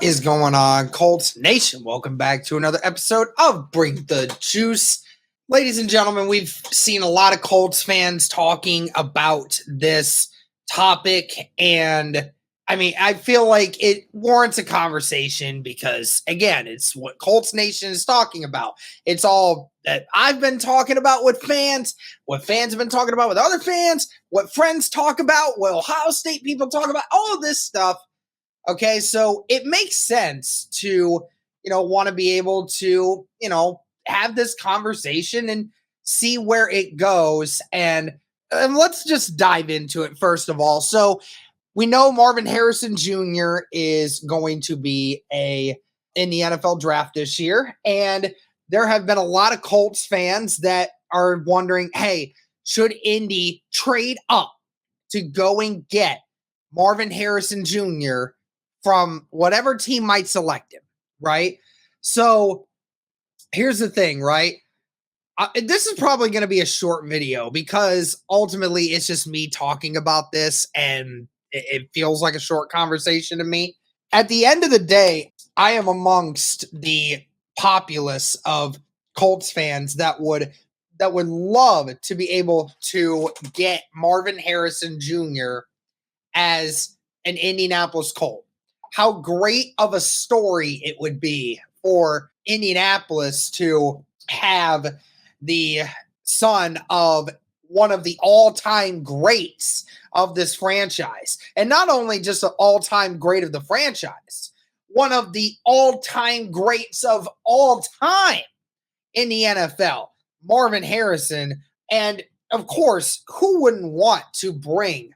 is going on, Colts Nation? Welcome back to another episode of Bring the Juice. Ladies and gentlemen, we've seen a lot of Colts fans talking about this topic, and I feel like it warrants a conversation because, again, it's what Colts Nation is talking about. It's all that I've been talking about with fans, what fans have been talking about with other fans, what friends talk about, what Ohio State people talk about, all of this stuff. Okay, so it makes sense to, want to be able to, have this conversation and see where it goes. And let's just dive into it first of all. So we know Marvin Harrison Jr. is going to be in the NFL draft this year. And there have been a lot of Colts fans that are wondering, hey, should Indy trade up to go and get Marvin Harrison Jr. from whatever team might select him, right? So here's the thing, right? This is probably going to be a short video because ultimately it's just me talking about this and it feels like a short conversation to me. At the end of the day, I am amongst the populace of Colts fans that would love to be able to get Marvin Harrison Jr. as an Indianapolis Colt. How great of a story it would be for Indianapolis to have the son of one of the all-time greats of this franchise. And not only just an all-time great of the franchise, one of the all-time greats of all time in the NFL, Marvin Harrison. And of course, who wouldn't want to bring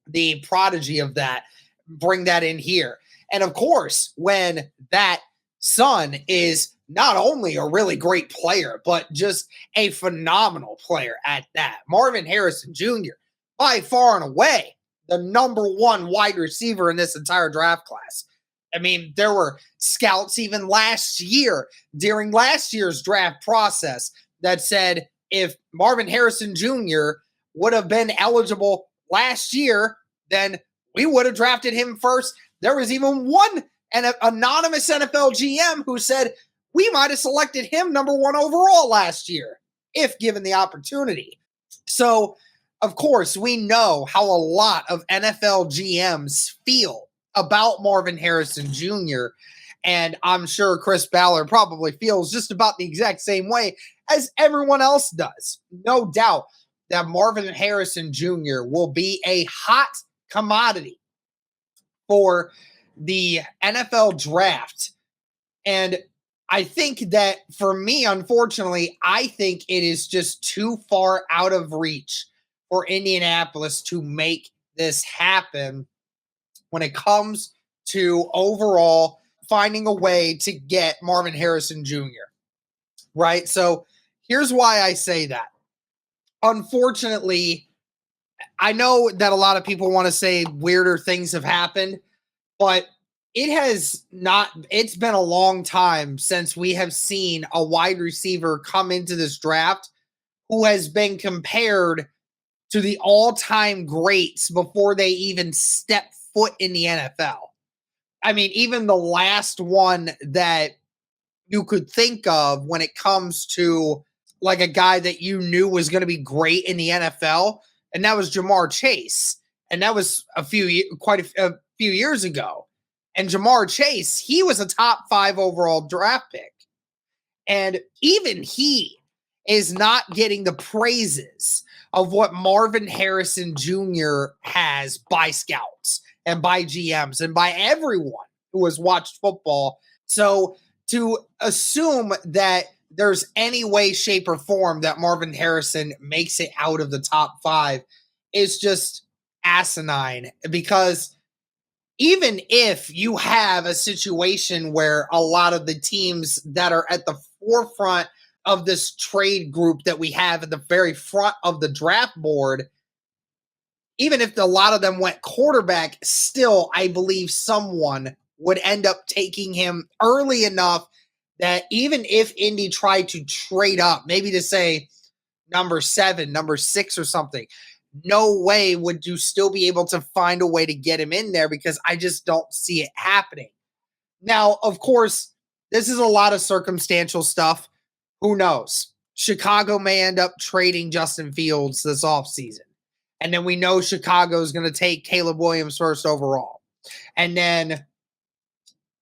the prodigy of that, bring that in here? And of course, when that son is not only a really great player, but just a phenomenal player at that. Marvin Harrison Jr., by far and away, the number one wide receiver in this entire draft class. I mean, there were scouts even last year, during last year's draft process, that said if Marvin Harrison Jr. would have been eligible last year, then we would have drafted him first. There was even one anonymous NFL GM who said we might have selected him number one overall last year if given the opportunity. So, of course, we know how a lot of NFL GMs feel about Marvin Harrison Jr., and I'm sure Chris Ballard probably feels just about the exact same way as everyone else does. No doubt that Marvin Harrison Jr. will be a hot commodity for the NFL draft. And I think that for me, unfortunately, I think it is just too far out of reach for Indianapolis to make this happen when it comes to overall finding a way to get Marvin Harrison Jr., right? So here's why I say that. Unfortunately, I know that a lot of people want to say weirder things have happened, but it's been a long time since we have seen a wide receiver come into this draft who has been compared to the all-time greats before they even step foot in the NFL. I mean, even the last one that you could think of when it comes to like a guy that you knew was going to be great in the NFL, and that was Jamar Chase. And that was quite a few years ago. And Jamar Chase, he was a top 5 overall draft pick. And even he is not getting the praises of what Marvin Harrison Jr. has by scouts and by GMs and by everyone who has watched football. So to assume that there's any way, shape, or form that Marvin Harrison makes it out of the top 5 is just asinine, because even if you have a situation where a lot of the teams that are at the forefront of this trade group that we have at the very front of the draft board, even if a lot of them went quarterback, still, I believe someone would end up taking him early enough that even if Indy tried to trade up, maybe to say number 7, number 6 or something, no way would you still be able to find a way to get him in there, because I just don't see it happening. Now, of course, this is a lot of circumstantial stuff. Who knows? Chicago may end up trading Justin Fields this offseason. And then we know Chicago is going to take Caleb Williams first overall. And then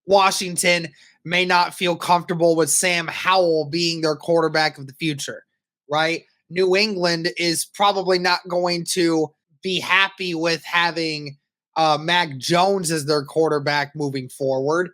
Washington may not feel comfortable with Sam Howell being their quarterback of the future, right? New England is probably not going to be happy with having Mac Jones as their quarterback moving forward.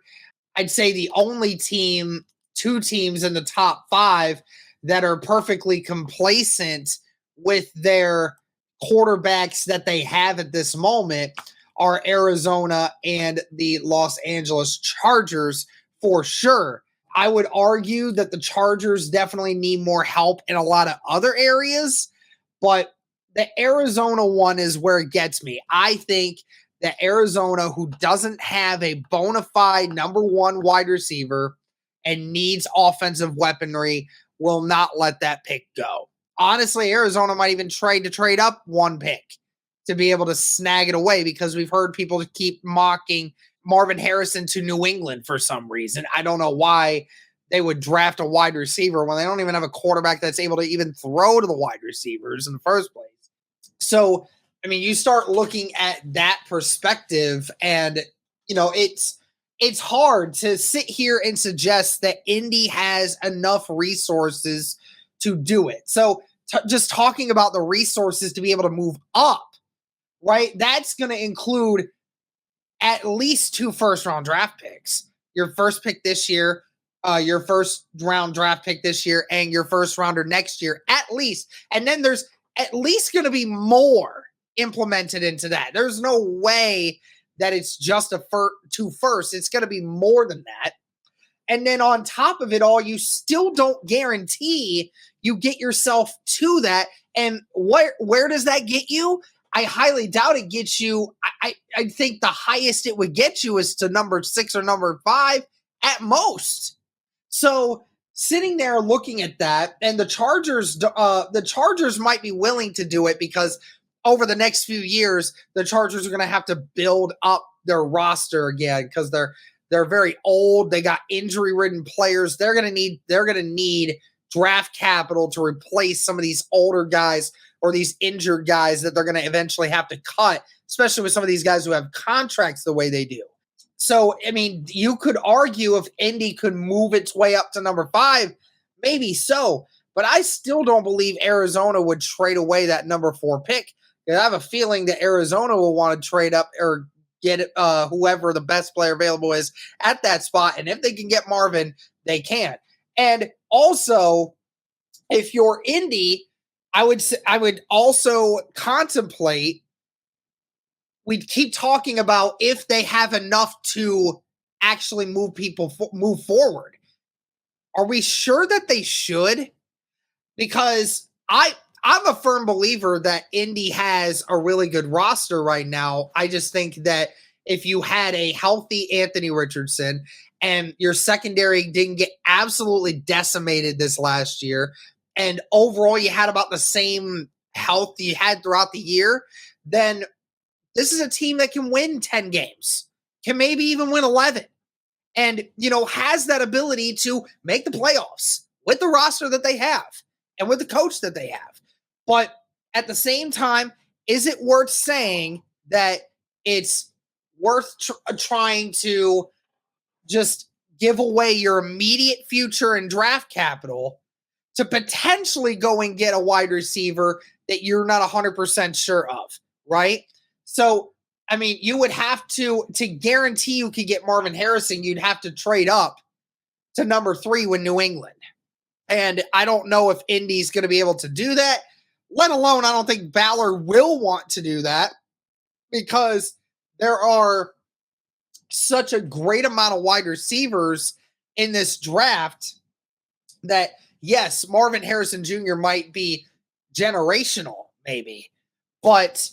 I'd say the only team, two teams in the top five that are perfectly complacent with their quarterbacks that they have at this moment are Arizona and the Los Angeles Chargers for sure. I would argue that the Chargers definitely need more help in a lot of other areas, but the Arizona one is where it gets me. I think that Arizona, who doesn't have a bona fide number one wide receiver and needs offensive weaponry, will not let that pick go. Honestly, Arizona might even trade up one pick to be able to snag it away because we've heard people keep mocking Marvin Harrison to New England for some reason. I don't know why they would draft a wide receiver when they don't even have a quarterback that's able to even throw to the wide receivers in the first place. So, I mean, you start looking at that perspective and, it's hard to sit here and suggest that Indy has enough resources to do it. So, just talking about the resources to be able to move up, right? That's going to include at least 2 first-round draft picks. Your first pick this year, your first-round draft pick this year, and your first-rounder next year, at least. And then there's at least going to be more implemented into that. There's no way that it's just two firsts. It's going to be more than that. And then on top of it all, you still don't guarantee you get yourself to that. And where does that get you? I highly doubt it gets you. I think the highest it would get you is to number 6 or number 5 at most. So sitting there looking at that, and the Chargers might be willing to do it because over the next few years, the Chargers are going to have to build up their roster again because they're very old. They got injury-ridden players. They're going to need draft capital to replace some of these older guys or these injured guys that they're going to eventually have to cut, especially with some of these guys who have contracts the way they do. So, I mean, you could argue if Indy could move its way up to number 5, maybe so. But I still don't believe Arizona would trade away that number 4 pick. I have a feeling that Arizona will want to trade up or get whoever the best player available is at that spot. And if they can get Marvin, they can. And also, if you're Indy, I would also contemplate, we'd keep talking about if they have enough to actually move forward. Are we sure that they should? Because I'm a firm believer that Indy has a really good roster right now. I just think that if you had a healthy Anthony Richardson and your secondary didn't get absolutely decimated this last year, and overall you had about the same health you had throughout the year, then this is a team that can win 10 games, can maybe even win 11, and, has that ability to make the playoffs with the roster that they have and with the coach that they have. But at the same time, is it worth saying that it's worth trying to just give away your immediate future and draft capital to potentially go and get a wide receiver that you're not 100% sure of, right? So, I mean, you would have to guarantee you could get Marvin Harrison, you'd have to trade up to number 3 with New England. And I don't know if Indy's going to be able to do that, let alone I don't think Ballard will want to do that because there are such a great amount of wide receivers in this draft that, yes, Marvin Harrison Jr. might be generational, maybe, but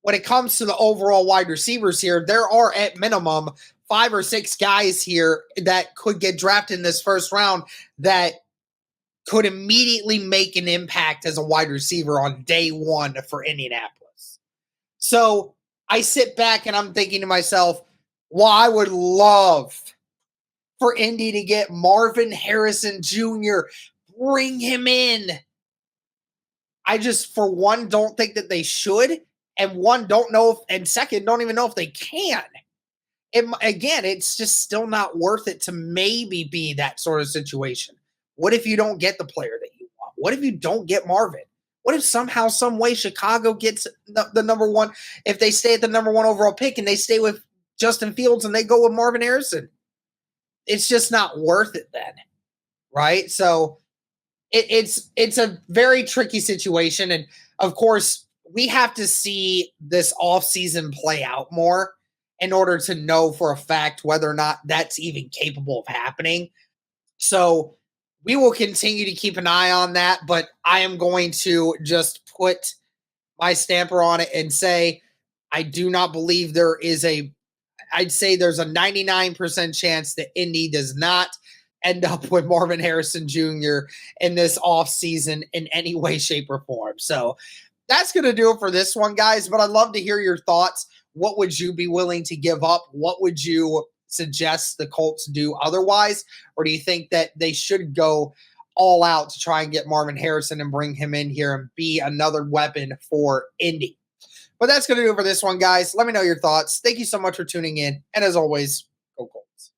when it comes to the overall wide receivers here, there are at minimum 5 or 6 guys here that could get drafted in this first round that could immediately make an impact as a wide receiver on day 1 for Indianapolis. So I sit back and I'm thinking to myself, well, I would love for Indy to get Marvin Harrison Jr. Bring him in. I just, for one, don't think that they should, and one, don't know if, and second, don't even know if they can. Again, it's just still not worth it to maybe be that sort of situation. What if you don't get the player that you want? What if you don't get Marvin? What if somehow, some way, Chicago gets the number one? If they stay at the number one overall pick and they stay with Justin Fields and they go with Marvin Harrison, it's just not worth it then, right? So it's a very tricky situation, and of course, we have to see this offseason play out more in order to know for a fact whether or not that's even capable of happening. So we will continue to keep an eye on that, but I am going to just put my stamper on it and say I do not believe I'd say there's a 99% chance that Indy does not end up with Marvin Harrison Jr. in this offseason in any way, shape, or form. So that's going to do it for this one, guys. But I'd love to hear your thoughts. What would you be willing to give up? What would you suggest the Colts do otherwise? Or do you think that they should go all out to try and get Marvin Harrison and bring him in here and be another weapon for Indy? But that's going to do it for this one, guys. Let me know your thoughts. Thank you so much for tuning in. And as always, go Colts.